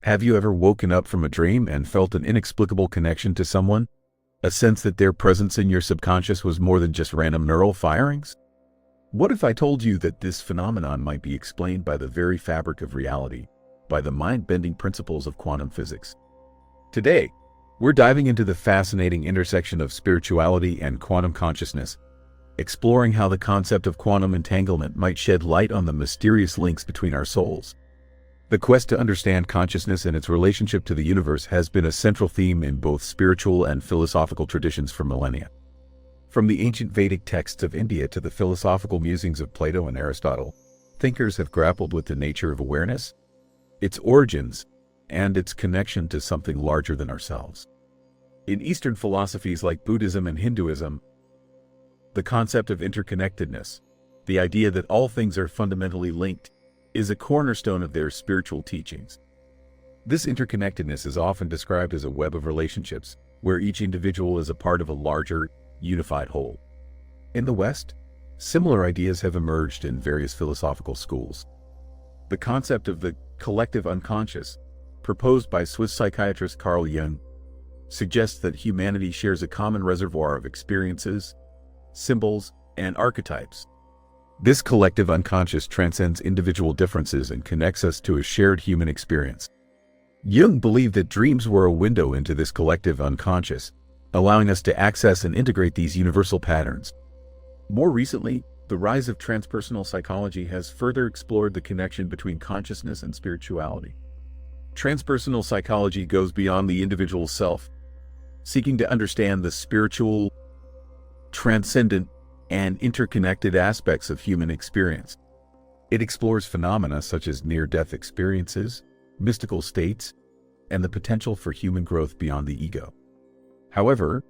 Have you ever woken up from a dream and felt an inexplicable connection to someone? A sense that their presence in your subconscious was more than just random neural firings? What if I told you that this phenomenon might be explained by the very fabric of reality, by the mind-bending principles of quantum physics? Today, we're diving into the fascinating intersection of spirituality and quantum consciousness, exploring how the concept of quantum entanglement might shed light on the mysterious links between our souls. The quest to understand consciousness and its relationship to the universe has been a central theme in both spiritual and philosophical traditions for millennia. From the ancient Vedic texts of India to the philosophical musings of Plato and Aristotle, thinkers have grappled with the nature of awareness, its origins, and its connection to something larger than ourselves. In Eastern philosophies like Buddhism and Hinduism, the concept of interconnectedness, the idea that all things are fundamentally linked, is a cornerstone of their spiritual teachings. This interconnectedness is often described as a web of relationships, where each individual is a part of a larger, unified whole. In the West, similar ideas have emerged in various philosophical schools. The concept of the collective unconscious, proposed by Swiss psychiatrist Carl Jung, suggests that humanity shares a common reservoir of experiences, symbols, and archetypes. This collective unconscious transcends individual differences and connects us to a shared human experience. Jung believed that dreams were a window into this collective unconscious, allowing us to access and integrate these universal patterns. More recently, the rise of transpersonal psychology has further explored the connection between consciousness and spirituality. Transpersonal psychology goes beyond the individual self, seeking to understand the spiritual, transcendent, and interconnected aspects of human experience. It explores phenomena such as near-death experiences, mystical states, and the potential for human growth beyond the ego. However,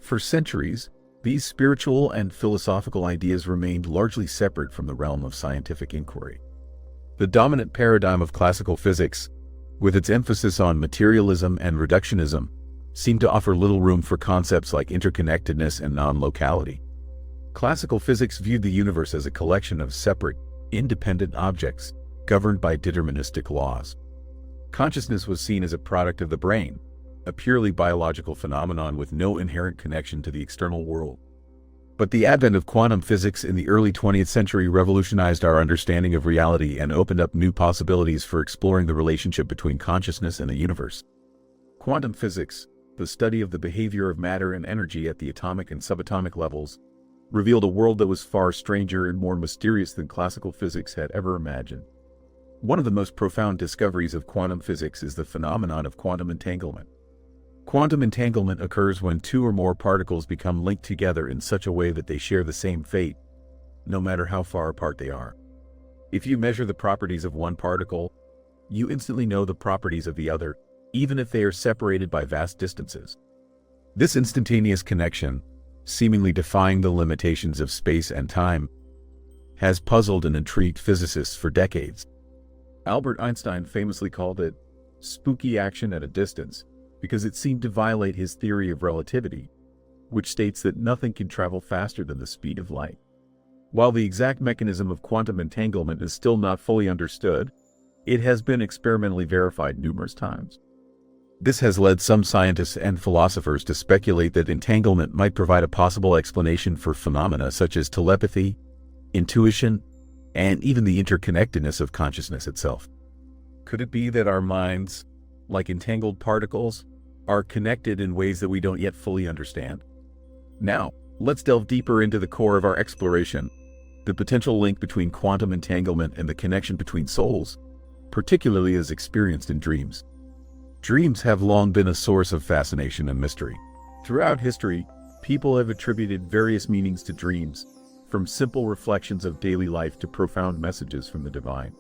for centuries, these spiritual and philosophical ideas remained largely separate from the realm of scientific inquiry. The dominant paradigm of classical physics, with its emphasis on materialism and reductionism, seemed to offer little room for concepts like interconnectedness and non-locality. Classical physics viewed the universe as a collection of separate, independent objects, governed by deterministic laws. Consciousness was seen as a product of the brain, a purely biological phenomenon with no inherent connection to the external world. But the advent of quantum physics in the early 20th century revolutionized our understanding of reality and opened up new possibilities for exploring the relationship between consciousness and the universe. Quantum physics, the study of the behavior of matter and energy at the atomic and subatomic levels, revealed a world that was far stranger and more mysterious than classical physics had ever imagined. One of the most profound discoveries of quantum physics is the phenomenon of quantum entanglement. Quantum entanglement occurs when two or more particles become linked together in such a way that they share the same fate, no matter how far apart they are. If you measure the properties of one particle, you instantly know the properties of the other, even if they are separated by vast distances. This instantaneous connection, seemingly defying the limitations of space and time, has puzzled and intrigued physicists for decades. Albert Einstein famously called it spooky action at a distance because it seemed to violate his theory of relativity, which states that nothing can travel faster than the speed of light. While the exact mechanism of quantum entanglement is still not fully understood, it has been experimentally verified numerous times. This has led some scientists and philosophers to speculate that entanglement might provide a possible explanation for phenomena such as telepathy, intuition, and even the interconnectedness of consciousness itself. Could it be that our minds, like entangled particles, are connected in ways that we don't yet fully understand? Now, let's delve deeper into the core of our exploration, the potential link between quantum entanglement and the connection between souls, particularly as experienced in dreams. Dreams have long been a source of fascination and mystery. Throughout history, people have attributed various meanings to dreams, from simple reflections of daily life to profound messages from the divine.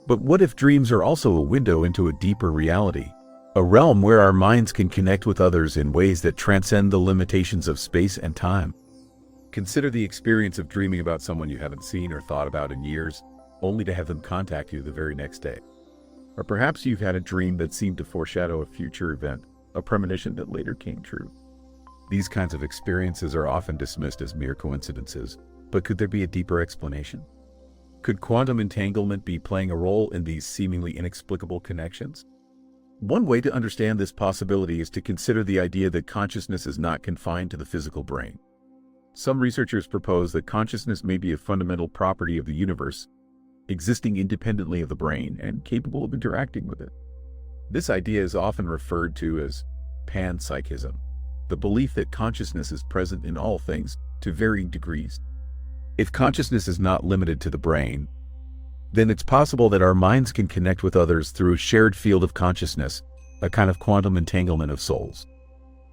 But what if dreams are also a window into a deeper reality, a realm where our minds can connect with others in ways that transcend the limitations of space and time? Consider the experience of dreaming about someone you haven't seen or thought about in years, only to have them contact you the very next day. Or perhaps you've had a dream that seemed to foreshadow a future event, a premonition that later came true. These kinds of experiences are often dismissed as mere coincidences, but could there be a deeper explanation? Could quantum entanglement be playing a role in these seemingly inexplicable connections? One way to understand this possibility is to consider the idea that consciousness is not confined to the physical brain. Some researchers propose that consciousness may be a fundamental property of the universe, existing independently of the brain and capable of interacting with it. This idea is often referred to as panpsychism, the belief that consciousness is present in all things to varying degrees. If consciousness is not limited to the brain, then it's possible that our minds can connect with others through a shared field of consciousness, a kind of quantum entanglement of souls.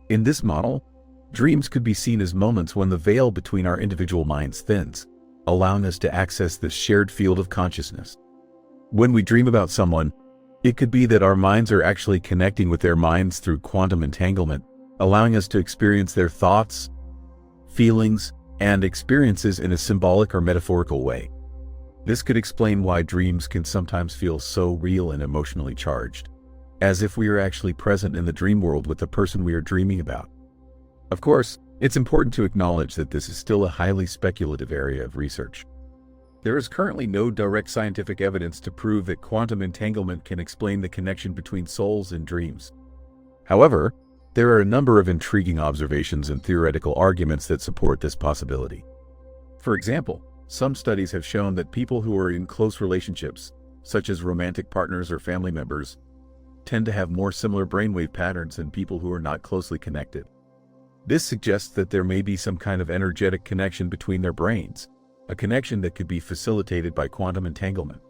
In this model, dreams could be seen as moments when the veil between our individual minds thins, allowing us to access this shared field of consciousness. When we dream about someone, it could be that our minds are actually connecting with their minds through quantum entanglement, allowing us to experience their thoughts, feelings, and experiences in a symbolic or metaphorical way. This could explain why dreams can sometimes feel so real and emotionally charged, as if we are actually present in the dream world with the person we are dreaming about. Of course, it's important to acknowledge that this is still a highly speculative area of research. There is currently no direct scientific evidence to prove that quantum entanglement can explain the connection between souls and dreams. However, there are a number of intriguing observations and theoretical arguments that support this possibility. For example, some studies have shown that people who are in close relationships, such as romantic partners or family members, tend to have more similar brainwave patterns than people who are not closely connected. This suggests that there may be some kind of energetic connection between their brains, a connection that could be facilitated by quantum entanglement.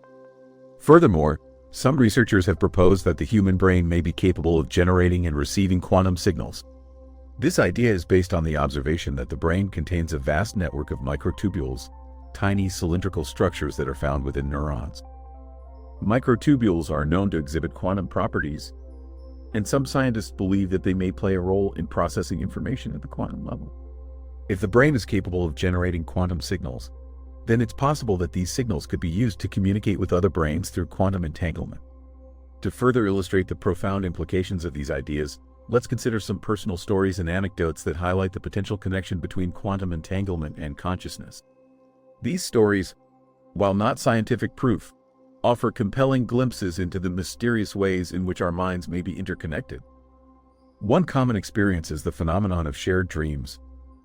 Furthermore, some researchers have proposed that the human brain may be capable of generating and receiving quantum signals. This idea is based on the observation that the brain contains a vast network of microtubules, tiny cylindrical structures that are found within neurons. Microtubules are known to exhibit quantum properties, and some scientists believe that they may play a role in processing information at the quantum level. If the brain is capable of generating quantum signals, then it's possible that these signals could be used to communicate with other brains through quantum entanglement. To further illustrate the profound implications of these ideas, let's consider some personal stories and anecdotes that highlight the potential connection between quantum entanglement and consciousness. These stories, while not scientific proof, offer compelling glimpses into the mysterious ways in which our minds may be interconnected. One common experience is the phenomenon of shared dreams,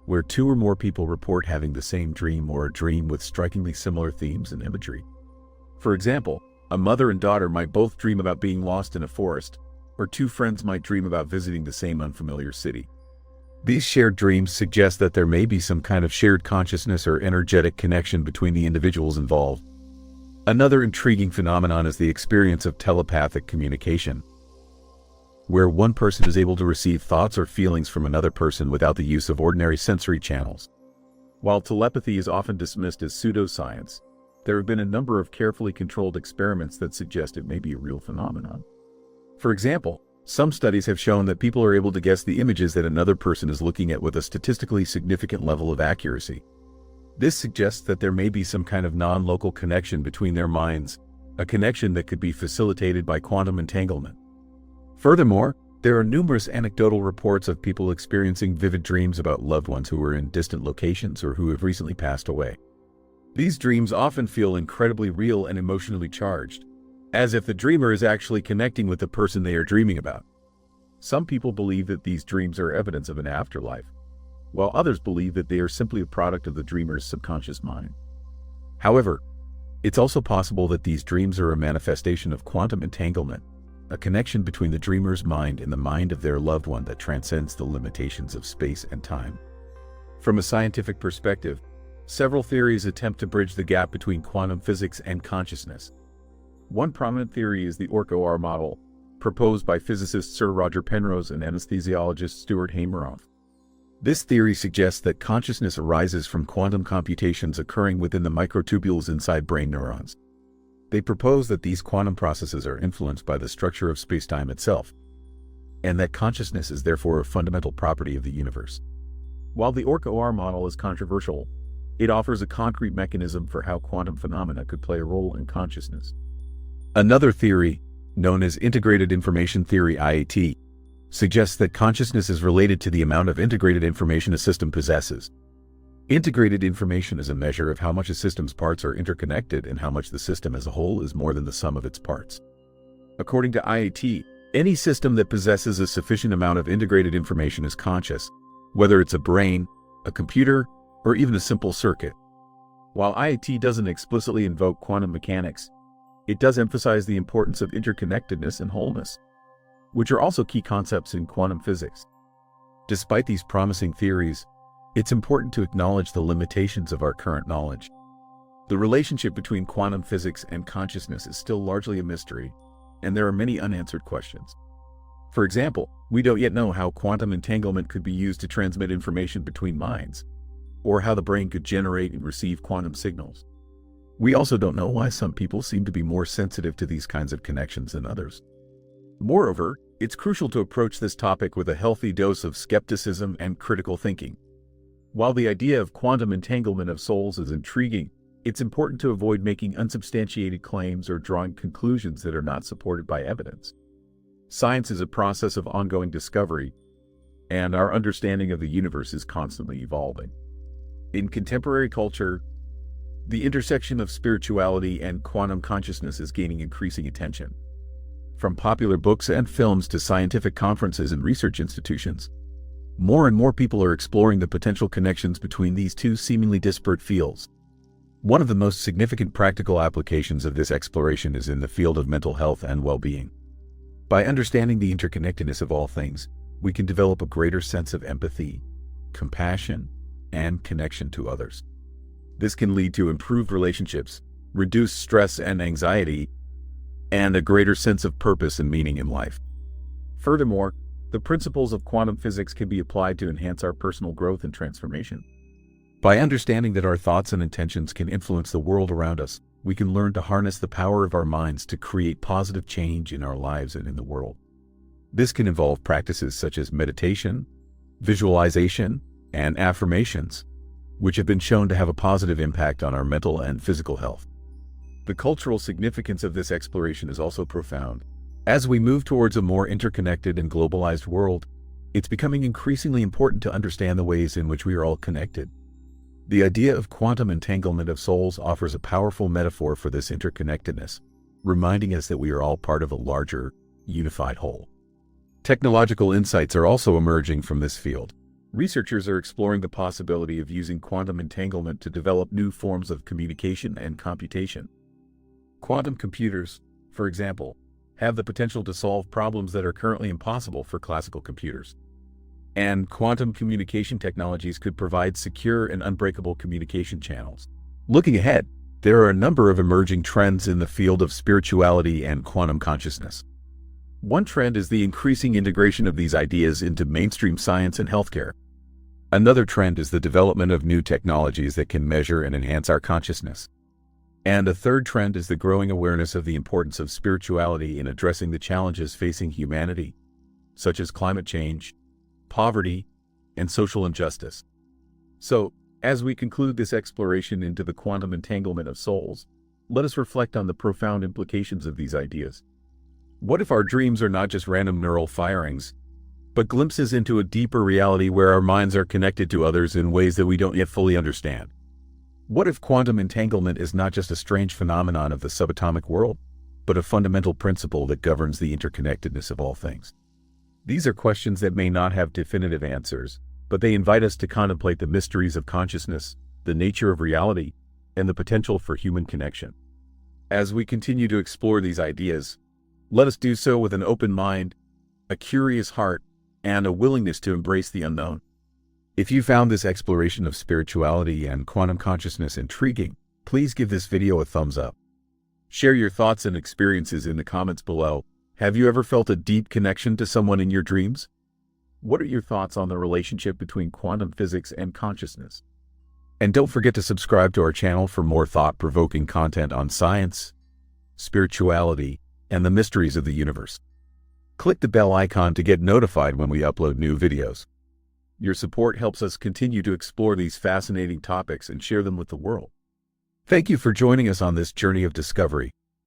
where two or more people report having the same dream or a dream with strikingly similar themes and imagery. For example, a mother and daughter might both dream about being lost in a forest, or two friends might dream about visiting the same unfamiliar city. These shared dreams suggest that there may be some kind of shared consciousness or energetic connection between the individuals involved. Another intriguing phenomenon is the experience of telepathic communication, where one person is able to receive thoughts or feelings from another person without the use of ordinary sensory channels. While telepathy is often dismissed as pseudoscience, there have been a number of carefully controlled experiments that suggest it may be a real phenomenon. For example, some studies have shown that people are able to guess the images that another person is looking at with a statistically significant level of accuracy. This suggests that there may be some kind of non-local connection between their minds, a connection that could be facilitated by quantum entanglement. Furthermore, there are numerous anecdotal reports of people experiencing vivid dreams about loved ones who are in distant locations or who have recently passed away. These dreams often feel incredibly real and emotionally charged, as if the dreamer is actually connecting with the person they are dreaming about. Some people believe that these dreams are evidence of an afterlife, while others believe that they are simply a product of the dreamer's subconscious mind. However, it's also possible that these dreams are a manifestation of quantum entanglement, a connection between the dreamer's mind and the mind of their loved one that transcends the limitations of space and time. From a scientific perspective, several theories attempt to bridge the gap between quantum physics and consciousness. One prominent theory is the OR model, proposed by physicist Sir Roger Penrose and anesthesiologist Stuart Hameroff. This theory suggests that consciousness arises from quantum computations occurring within the microtubules inside brain neurons. They propose that these quantum processes are influenced by the structure of spacetime itself, and that consciousness is therefore a fundamental property of the universe. While the OR model is controversial, it offers a concrete mechanism for how quantum phenomena could play a role in consciousness. Another theory, known as Integrated Information Theory (IAT), suggests that consciousness is related to the amount of integrated information a system possesses. Integrated information is a measure of how much a system's parts are interconnected and how much the system as a whole is more than the sum of its parts. According to IAT, any system that possesses a sufficient amount of integrated information is conscious, whether it's a brain, a computer, or even a simple circuit. While IAT doesn't explicitly invoke quantum mechanics, it does emphasize the importance of interconnectedness and wholeness, which are also key concepts in quantum physics. Despite these promising theories, it's important to acknowledge the limitations of our current knowledge. The relationship between quantum physics and consciousness is still largely a mystery, and there are many unanswered questions. For example, we don't yet know how quantum entanglement could be used to transmit information between minds, or how the brain could generate and receive quantum signals. We also don't know why some people seem to be more sensitive to these kinds of connections than others. Moreover, it's crucial to approach this topic with a healthy dose of skepticism and critical thinking. While the idea of quantum entanglement of souls is intriguing, it's important to avoid making unsubstantiated claims or drawing conclusions that are not supported by evidence. Science is a process of ongoing discovery, and our understanding of the universe is constantly evolving. In contemporary culture, the intersection of spirituality and quantum consciousness is gaining increasing attention. From popular books and films to scientific conferences and research institutions, more and more people are exploring the potential connections between these two seemingly disparate fields. One of the most significant practical applications of this exploration is in the field of mental health and well-being. By understanding the interconnectedness of all things, we can develop a greater sense of empathy, compassion, and connection to others. This can lead to improved relationships, reduced stress and anxiety, and a greater sense of purpose and meaning in life. Furthermore, the principles of quantum physics can be applied to enhance our personal growth and transformation. By understanding that our thoughts and intentions can influence the world around us, we can learn to harness the power of our minds to create positive change in our lives and in the world. This can involve practices such as meditation, visualization, and affirmations, which have been shown to have a positive impact on our mental and physical health. The cultural significance of this exploration is also profound. As we move towards a more interconnected and globalized world, it's becoming increasingly important to understand the ways in which we are all connected. The idea of quantum entanglement of souls offers a powerful metaphor for this interconnectedness, reminding us that we are all part of a larger, unified whole. Technological insights are also emerging from this field. Researchers are exploring the possibility of using quantum entanglement to develop new forms of communication and computation. Quantum computers, for example, have the potential to solve problems that are currently impossible for classical computers. And quantum communication technologies could provide secure and unbreakable communication channels. Looking ahead, there are a number of emerging trends in the field of spirituality and quantum consciousness. One trend is the increasing integration of these ideas into mainstream science and healthcare. Another trend is the development of new technologies that can measure and enhance our consciousness. And a third trend is the growing awareness of the importance of spirituality in addressing the challenges facing humanity, such as climate change, poverty, and social injustice. So, as we conclude this exploration into the quantum entanglement of souls, let us reflect on the profound implications of these ideas. What if our dreams are not just random neural firings, but glimpses into a deeper reality where our minds are connected to others in ways that we don't yet fully understand? What if quantum entanglement is not just a strange phenomenon of the subatomic world, but a fundamental principle that governs the interconnectedness of all things? These are questions that may not have definitive answers, but they invite us to contemplate the mysteries of consciousness, the nature of reality, and the potential for human connection. As we continue to explore these ideas, let us do so with an open mind, a curious heart, and a willingness to embrace the unknown. If you found this exploration of spirituality and quantum consciousness intriguing, please give this video a thumbs up. Share your thoughts and experiences in the comments below. Have you ever felt a deep connection to someone in your dreams? What are your thoughts on the relationship between quantum physics and consciousness? And don't forget to subscribe to our channel for more thought-provoking content on science, spirituality, and the mysteries of the universe. Click the bell icon to get notified when we upload new videos. Your support helps us continue to explore these fascinating topics and share them with the world. Thank you for joining us on this journey of discovery.